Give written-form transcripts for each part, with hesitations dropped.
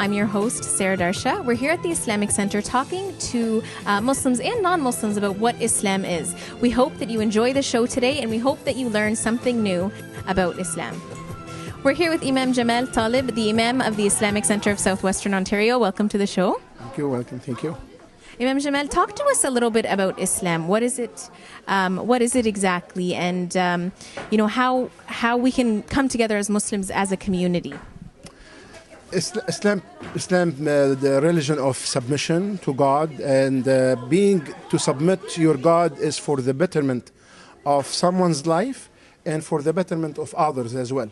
I'm your host, Sarah Darsha. We're here at the Islamic Center talking to Muslims and non-Muslims about what Islam is. We hope that you enjoy the show today, and we hope that you learn something new about Islam. We're here with Imam Jamal Talib, the Imam of the Islamic Center of Southwestern Ontario. Welcome to the show. Thank you. Welcome. Thank you. Imam Jamal, talk to us a little bit about Islam. What is it? What is it exactly? And how we can come together as Muslims as a community. Islam, the religion of submission to God, and to submit to your God is for the betterment of someone's life and for the betterment of others as well.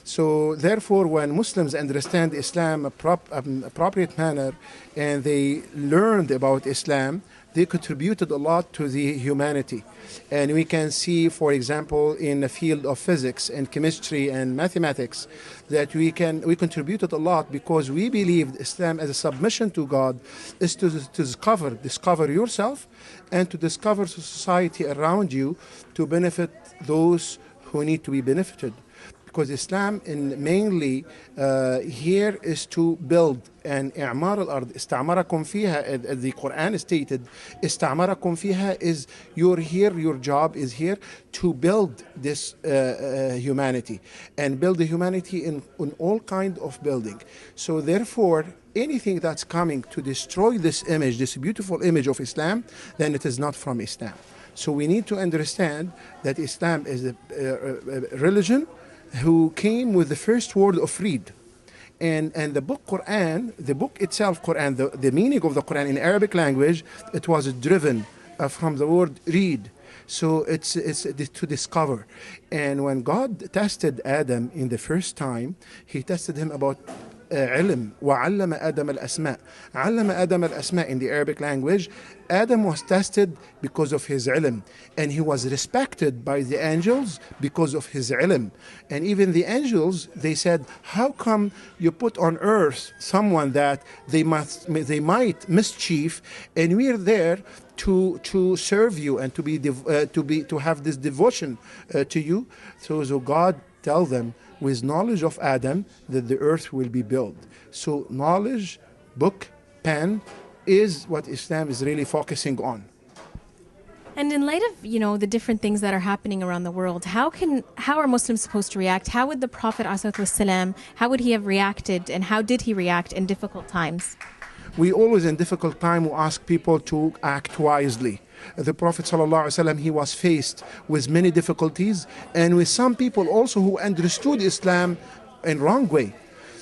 So therefore, when Muslims understand Islam appropriate manner and they learned about Islam, they contributed a lot to the humanity. And we can see, for example, in the field of physics and chemistry and mathematics, that we contributed a lot because we believed Islam as a submission to God is to discover yourself and to discover society around you to benefit those who need to be benefited. Because Islam mainly here is to build, and إعمار الأرض استعمركم فيها, as the Quran stated, استعمركم فيها is you're here, your job is here to build this humanity, and build the humanity in all kind of building. So therefore, anything that's coming to destroy this image, this beautiful image of Islam, then it is not from Islam. So we need to understand that Islam is a religion who came with the first word of read. And the book Quran, the book itself, Quran, the meaning of the Quran in Arabic language, it was driven from the word read. So it's to discover. And when God tested Adam in the first time, he tested him about علم وعلم آدم الأسماء. علم آدم الأسماء in the Arabic language, Adam was tested because of his ilm, and he was respected by the angels because of his ilm. And even the angels, they said, how come you put on earth someone that they might mischief, and we're there to serve you and to have this devotion to you. So God tell them, with knowledge of Adam, that the earth will be built. So knowledge, book, pen, is what Islam is really focusing on. And in light of, the different things that are happening around the world, how are Muslims supposed to react? How would the Prophet ﷺ, how would he have reacted, and how did he react in difficult times? We always in difficult time will ask people to act wisely. The Prophet ﷺ, he was faced with many difficulties, and with some people also who understood Islam in wrong way.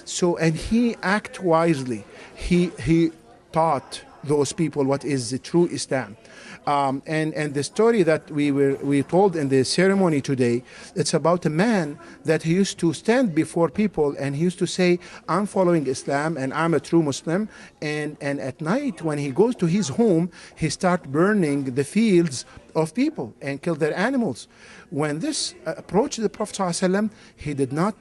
So, and he acted wisely. He taught those people what is the true Islam. And the story that we told in the ceremony today, it's about a man that he used to stand before people and he used to say, I'm following Islam and I'm a true Muslim. And at night when he goes to his home, he starts burning the fields of people and kill their animals. When this approached the Prophet ﷺ, he did not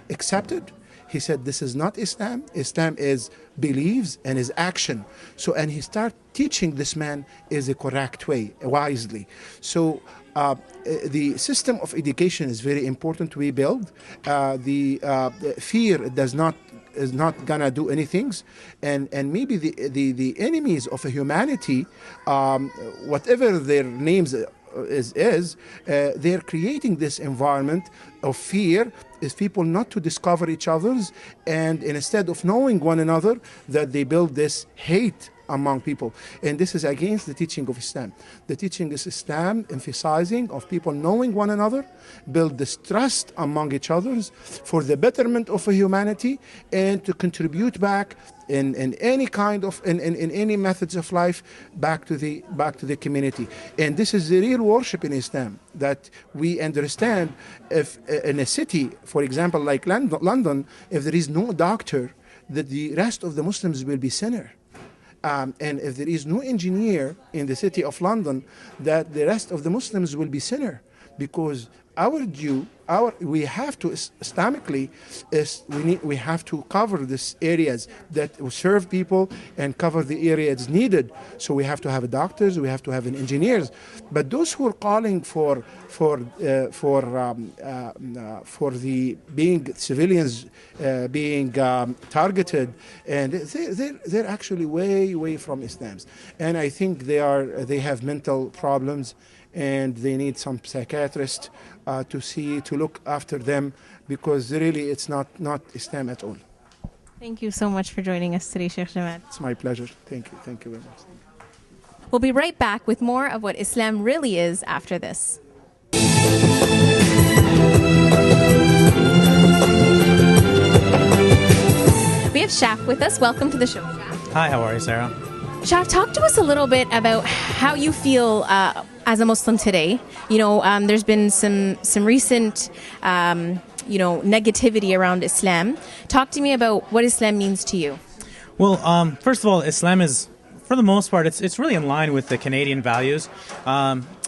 accept it. He said, this is not Islam. Islam is beliefs and is action. So, and he started teaching this man is a correct way, wisely. So the system of education is very important we build. The fear is not gonna do anything, and maybe the enemies of humanity, whatever their names is they're creating this environment of fear, is people not to discover each other's, and instead of knowing one another, that they build this hate among people. And this is against the teaching of Islam. The teaching is Islam emphasizing of people knowing one another, build this trust among each others for the betterment of humanity, and to contribute back in any kind of in any methods of life back to the community. And this is the real worship in Islam, that we understand. If in a city, for example, like London, if there is no doctor, that the rest of the Muslims will be sinner. And if there is no engineer in the city of London, that the rest of the Muslims will be sinner, because our due. We have to Islamically we have to cover these areas that will serve people and cover the areas needed. So we have to have doctors, we have to have engineers. But those who are calling for the being civilians being targeted, and they're actually way from Islam. And I think they have mental problems, and they need some psychiatrist to look after them, because really it's not Islam at all. Thank you so much for joining us today, Sheikh Jamal. It's my pleasure. Thank you very much. We'll be right back with more of what Islam really is after this. We have Shaf with us. Welcome to the show, Shaf. Hi, how are you, Sarah? Shaf, talk to us a little bit about how you feel as a Muslim today. You know, there's been some recent, negativity around Islam. Talk to me about what Islam means to you. Well, first of all, Islam is, for the most part, it's really in line with the Canadian values.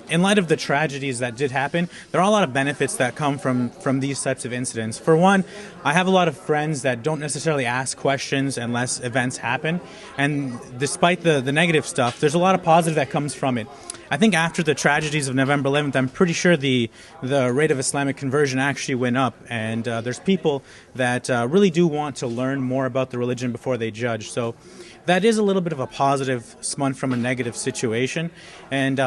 In light of the tragedies that did happen, there are a lot of benefits that come from these types of incidents. For one, I have a lot of friends that don't necessarily ask questions unless events happen. And despite the negative stuff, there's a lot of positive that comes from it. I think after the tragedies of November 11th, I'm pretty sure the rate of Islamic conversion actually went up. And there's people that really do want to learn more about the religion before they judge. So that is a little bit of a positive spun from a negative situation. And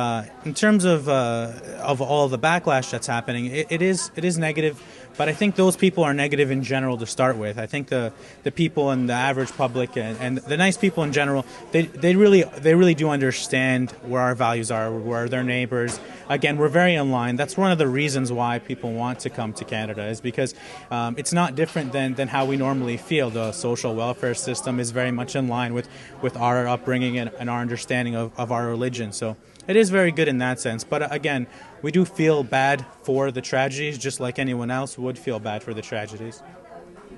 in terms of all the backlash that's happening, it is negative. But I think those people are negative in general to start with. I think the people in the average public and the nice people in general, they really do understand where our values are, where their neighbors. Again, we're very in line. That's one of the reasons why people want to come to Canada, is because it's not different than how we normally feel. The social welfare system is very much in line with our upbringing and our understanding of our religion. So it is very good in that sense. But again, we do feel bad for the tragedies, just like anyone else would feel bad for the tragedies.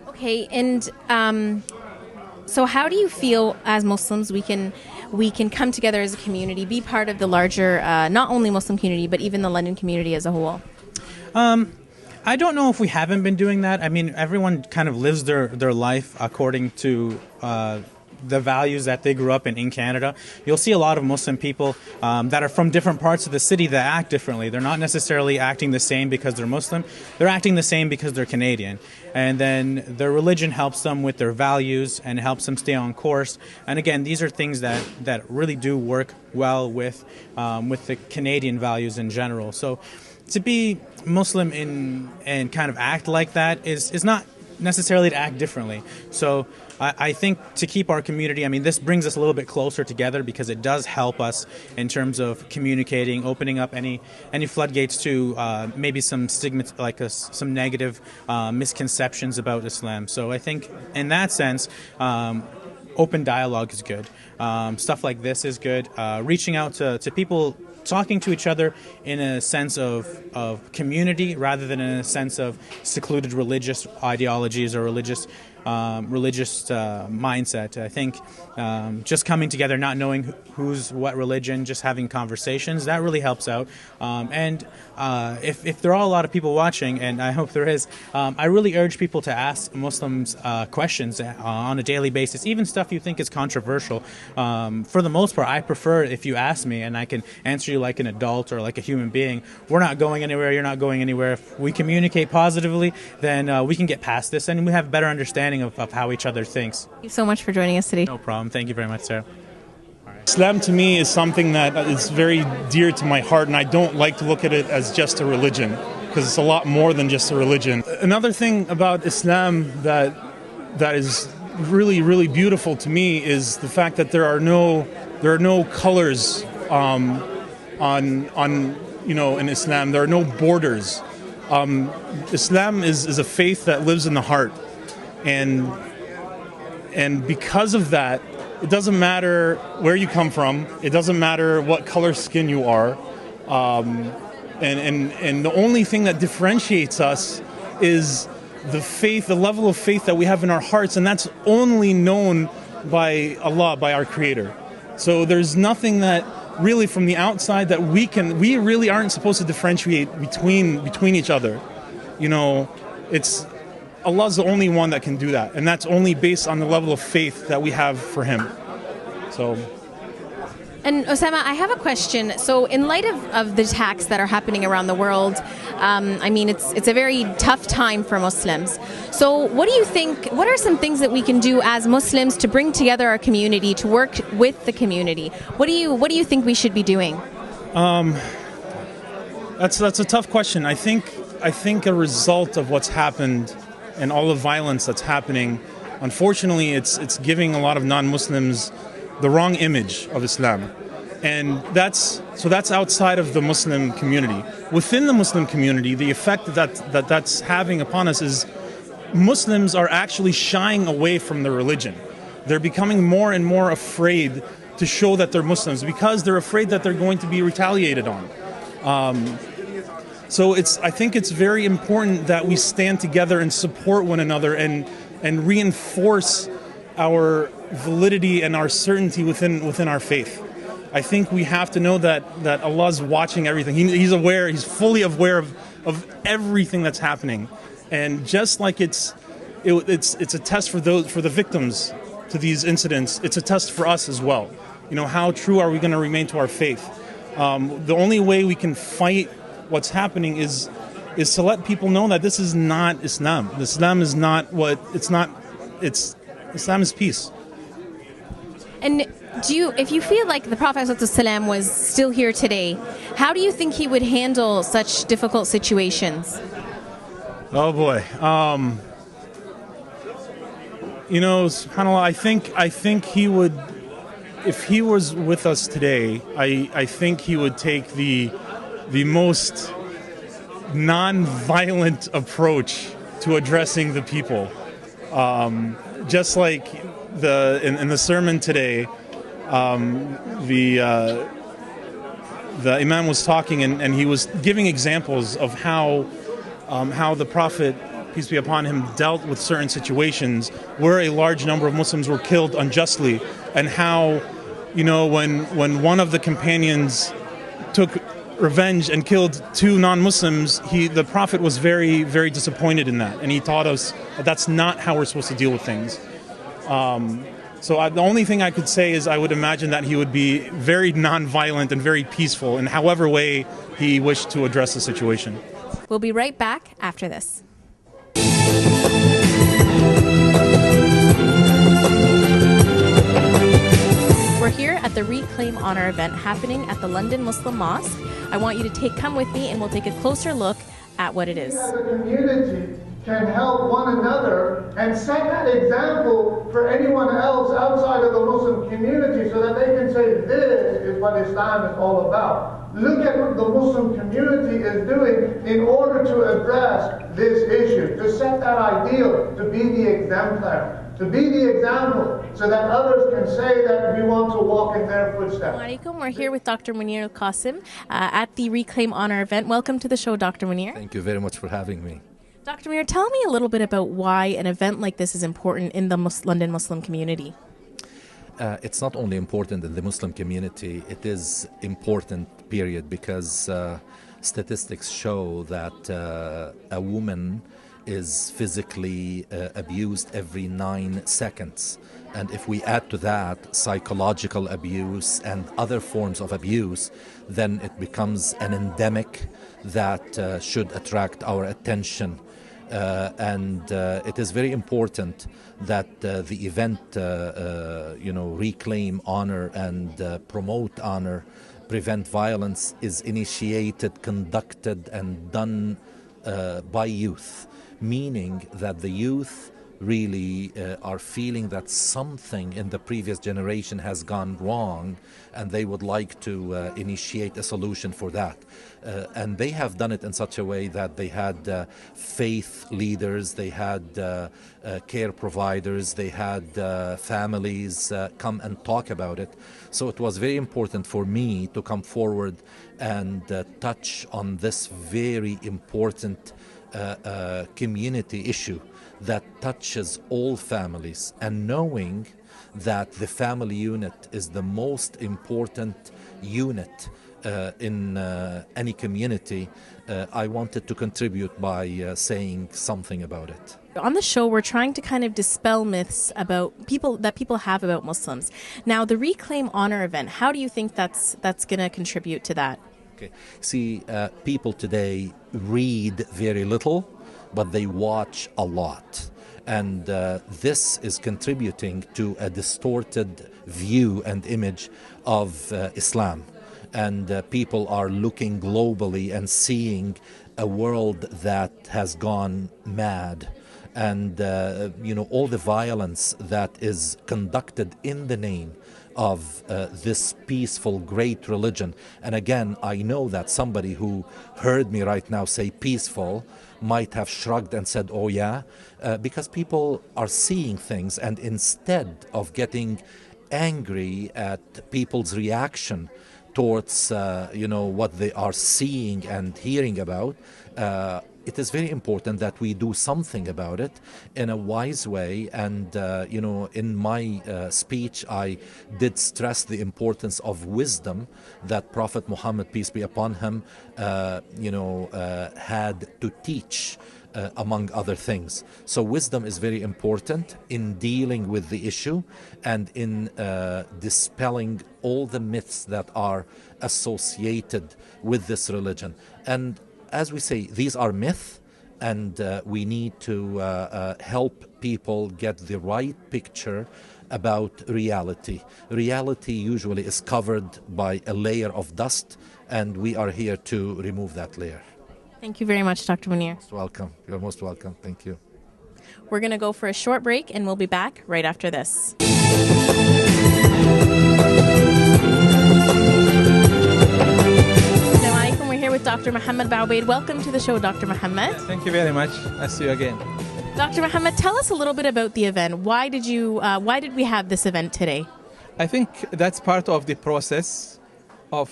Okay, and so how do you feel as Muslims we can come together as a community, be part of the larger, not only Muslim community, but even the London community as a whole? I don't know if we haven't been doing that. I mean, everyone kind of lives their life according to the values that they grew up in Canada. You'll see a lot of Muslim people that are from different parts of the city that act differently. They're not necessarily acting the same because they're Muslim. They're acting the same because they're Canadian. And then their religion helps them with their values and helps them stay on course. And again, these are things that really do work well with the Canadian values in general. So to be Muslim and kind of act like that is not necessarily to act differently. So I think to keep our community, I mean, this brings us a little bit closer together because it does help us in terms of communicating, opening up any floodgates to maybe some stigma, like some negative misconceptions about Islam. So I think in that sense, open dialogue is good. Stuff like this is good. Reaching out to people, talking to each other in a sense of community rather than in a sense of secluded religious ideologies or religious mindset. I think just coming together, not knowing who's what religion, just having conversations, that really helps out. And if there are a lot of people watching, and I hope there is, I really urge people to ask Muslims questions on a daily basis, even stuff you think is controversial. For the most part, I prefer if you ask me and I can answer you like an adult or like a human being. We're not going anywhere, you're not going anywhere. If we communicate positively, then we can get past this and we have a better understanding of how each other thinks. Thank you so much for joining us today. No problem. Thank you very much, Sarah. Islam to me is something that is very dear to my heart, and I don't like to look at it as just a religion, because it's a lot more than just a religion. Another thing about Islam that is really, really beautiful to me is the fact that there are no colors in Islam. There are no borders. Islam is a faith that lives in the heart, and because of that, it doesn't matter where you come from. It doesn't matter what color skin you are. And the only thing that differentiates us is the faith, the level of faith that we have in our hearts, and that's only known by Allah, by our Creator. So there's nothing that really from the outside that we really aren't supposed to differentiate between each other. You know, it's Allah's the only one that can do that, and that's only based on the level of faith that we have for Him. So. And Osama, I have a question. So in light of the attacks that are happening around the world, I mean, it's a very tough time for Muslims. So what do you think, what are some things that we can do as Muslims to bring together our community, to work with the community? What do you think we should be doing? That's a tough question. I think a result of what's happened and all the violence that's happening, unfortunately, it's giving a lot of non-Muslims the wrong image of Islam. And that's outside of the Muslim community. Within the Muslim community, the effect that's having upon us is Muslims are actually shying away from their religion. They're becoming more and more afraid to show that they're Muslims because they're afraid that they're going to be retaliated on. So I think it's very important that we stand together and support one another and reinforce our validity and our certainty within our faith. I think we have to know that Allah's watching everything. He's aware. He's fully aware of everything that's happening, and just like it's a test for the victims to these incidents, it's a test for us as well. You know, how true are we going to remain to our faith? The only way we can fight what's happening is to let people know that this is not Islam. Islam is not what it's not. Islam is peace. And if you feel like the Prophet ﷺ was still here today, how do you think he would handle such difficult situations? Oh boy, you know, subhanAllah, I think he would, if he was with us today, I think he would take the most non-violent approach to addressing the people. Just like in the sermon today, the Imam was talking and he was giving examples of how the Prophet, peace be upon him, dealt with certain situations where a large number of Muslims were killed unjustly, and how, you know, when one of the companions took revenge and killed two non-Muslims, the Prophet was very, very disappointed in that, and he taught us that that's not how we're supposed to deal with things. The only thing I could say is I would imagine that he would be very non-violent and very peaceful in however way he wished to address the situation. We'll be right back after this. We're here at the Reclaim Honor event happening at the London Muslim Mosque. I want you to come with me and we'll take a closer look at what it is. As a community can help one another and set that example for anyone else outside of the Muslim community so that they can say this is what Islam is all about. Look at what the Muslim community is doing in order to address this issue, to set that ideal, to be the exemplar, to be the example so that others can say that we want to walk in their footsteps. Assalamualaikum. We're here with Dr. Munir Al-Qasim at the Reclaim Honor event. Welcome to the show, Dr. Munir. Thank you very much for having me. Dr. Munir, tell me a little bit about why an event like this is important in the London Muslim community. It's not only important in the Muslim community, it is important, period, because statistics show that a woman is physically abused every 9 seconds. And if we add to that psychological abuse and other forms of abuse, then it becomes an endemic that should attract our attention. It is very important that the event, reclaim honor and promote honor, prevent violence, is initiated, conducted, and done by youth, meaning that the youth really are feeling that something in the previous generation has gone wrong, and they would like to initiate a solution for that. And they have done it in such a way that they had faith leaders, they had care providers, they had families come and talk about it. So it was very important for me to come forward and touch on this very important community issue that touches all families, and knowing that the family unit is the most important unit in any community, I wanted to contribute by saying something about it. On the show, we're trying to kind of dispel myths about people have about Muslims. Now, the Reclaim Honor event, how do you think that's going to contribute to that? Okay. See, people today read very little, but they watch a lot. And this is contributing to a distorted view and image of Islam. And people are looking globally and seeing a world that has gone mad. And, all the violence that is conducted in the name of this peaceful, great religion. And again, I know that somebody who heard me right now say peaceful might have shrugged and said, oh yeah, because people are seeing things, and instead of getting angry at people's reaction towards what they are seeing and hearing about, it is very important that we do something about it in a wise way. And in my speech I did stress the importance of wisdom that Prophet Muhammad, peace be upon him, had to teach, among other things. So wisdom is very important in dealing with the issue and in dispelling all the myths that are associated with this religion. And as we say, these are myths, and we need to help people get the right picture about reality. Reality usually is covered by a layer of dust, and we are here to remove that layer. Thank you very much, Dr. Munir. Most welcome. You're most welcome. Thank you. We're going to go for a short break, and we'll be back right after this. We're here with Dr. Muhammad Baubaid. Welcome to the show, Dr. Muhammad. Thank you very much. I'll see you again. Dr. Muhammad, tell us a little bit about the event. Why did we have this event today? I think that's part of the process of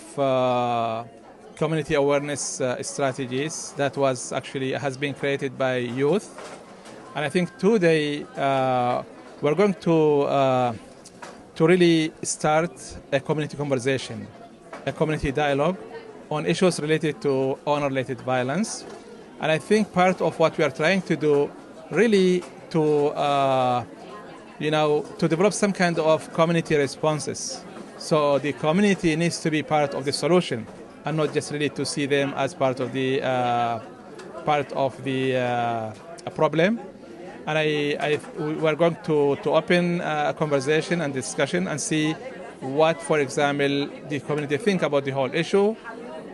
community awareness strategies that has been created by youth. And I think today we're going to really start a community conversation, a community dialogue on issues related to honor-related violence. And I think part of what we are trying to do really to develop some kind of community responses. So the community needs to be part of the solution and not just really to see them as part of the problem. And we're going to open a conversation and discussion and see what, for example, the community think about the whole issue.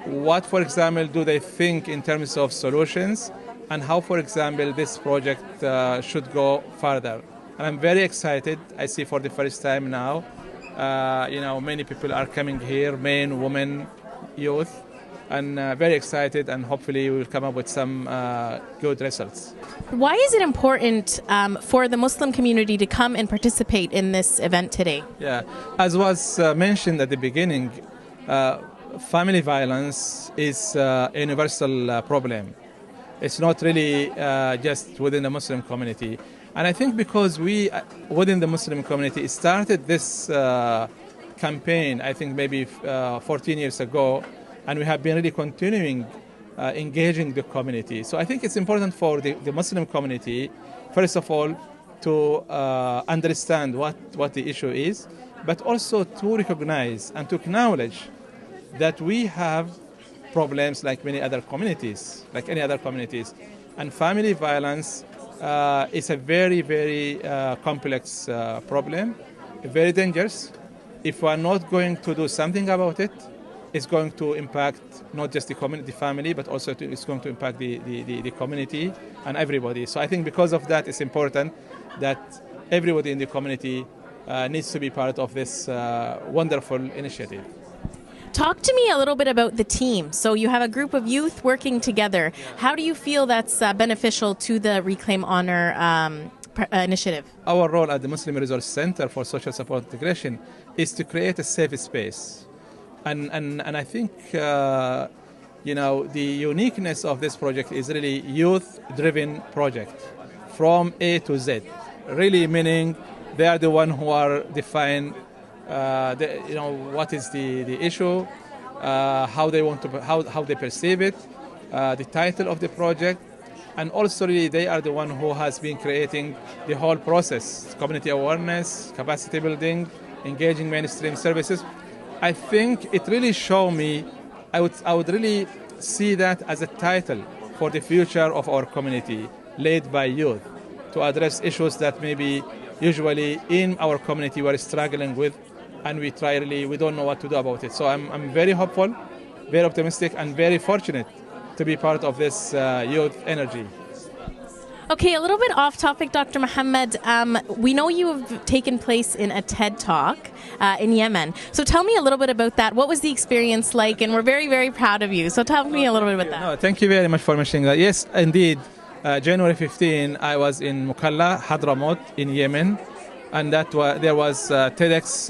What, for example, do they think in terms of solutions, and how, for example, this project should go further. And I'm very excited. I see for the first time now, many people are coming here, men, women, youth, and very excited, and hopefully we will come up with some good results. Why is it important for the Muslim community to come and participate in this event today? Yeah, as was mentioned at the beginning, family violence is a universal problem. It's not really just within the Muslim community. And I think because we, within the Muslim community, started this campaign, I think maybe 14 years ago, and we have been really continuing engaging the community. So I think it's important for the Muslim community, first of all, to understand what the issue is, but also to recognize and to acknowledge that we have problems like many other communities, like any other communities. And family violence is a very, very complex problem, very dangerous. If we are not going to do something about it, it's going to impact not just the community, family, but also it's going to impact the community and everybody. So I think because of that, it's important that everybody in the community needs to be part of this wonderful initiative. Talk to me a little bit about the team. So you have a group of youth working together. How do you feel that's beneficial to the Reclaim Honor initiative? Our role at the Muslim Resource Center for Social Support Integration is to create a safe space. And I think, the uniqueness of this project is really youth-driven project from A to Z. Really meaning They are the one who are define, what is the issue, how they want to, how they perceive it, the title of the project, and also really they are the one who has been creating the whole process: community awareness, capacity building, engaging mainstream services. I think it really showed me. I would really see that as a title for the future of our community, led by youth, to address issues that maybe usually in our community we're struggling with, and we don't know what to do about it. So I'm very hopeful, very optimistic, and very fortunate to be part of this youth energy. Okay, a little bit off topic, Dr. Mohammed. We know you have taken place in a TED Talk in Yemen. So tell me a little bit about that. What was the experience like? And we're very, very proud of you. So tell me a little bit about that. No, thank you very much for mentioning that. Yes, indeed. January 15, I was in Mukalla, Hadramaut in Yemen. And there was a TEDx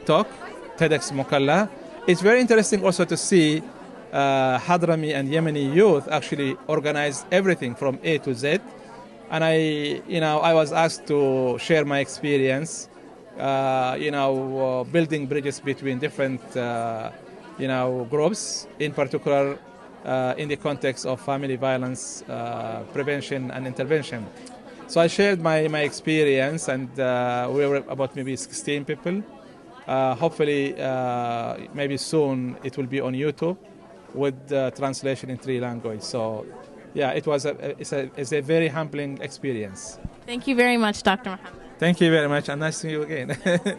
talk, TEDx Mukalla. It's very interesting also to see Hadrami and Yemeni youth actually organize everything from A to Z. And I was asked to share my experience, building bridges between different, groups, in particular in the context of family violence prevention and intervention. So I shared my experience, and we were about maybe 16 people. Hopefully, maybe soon it will be on YouTube with translation in 3 languages. So. Yeah, it's a very humbling experience. Thank you very much, Dr. Mohammed. Thank you very much, and nice to meet you again.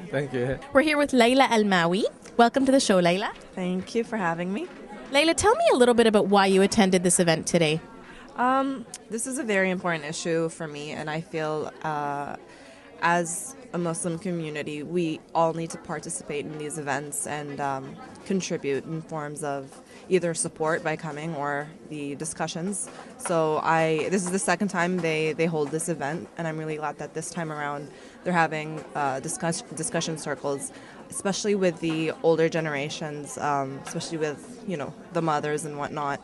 Thank you. We're here with Layla Al-Mawi. Welcome to the show, Layla. Thank you for having me. Layla, tell me a little bit about why you attended this event today. This is a very important issue for me, and I feel as a Muslim community, we all need to participate in these events and contribute in forms of either support by coming or the discussions. So this is the second time they hold this event, and I'm really glad that this time around they're having discussion circles, especially with the older generations, especially with the mothers and whatnot.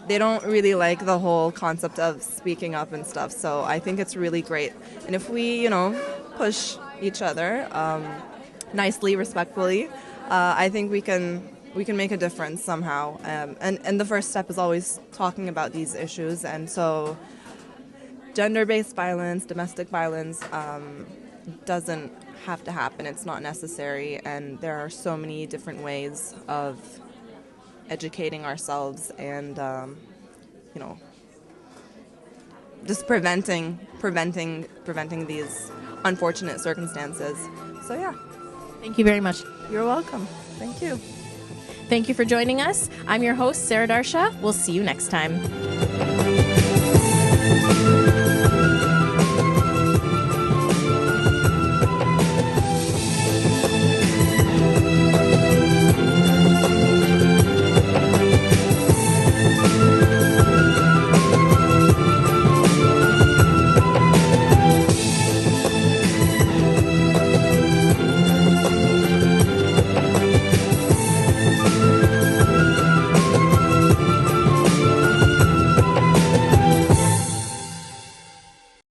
They don't really like the whole concept of speaking up and stuff, so I think it's really great. And if we, push each other nicely, respectfully, I think we can make a difference somehow. And the first step is always talking about these issues. And so gender-based violence, domestic violence doesn't have to happen. It's not necessary. And there are so many different ways of educating ourselves and, just preventing these unfortunate circumstances. So, yeah. Thank you very much. You're welcome. Thank you. Thank you for joining us. I'm your host, Sarah Darsha. We'll see you next time.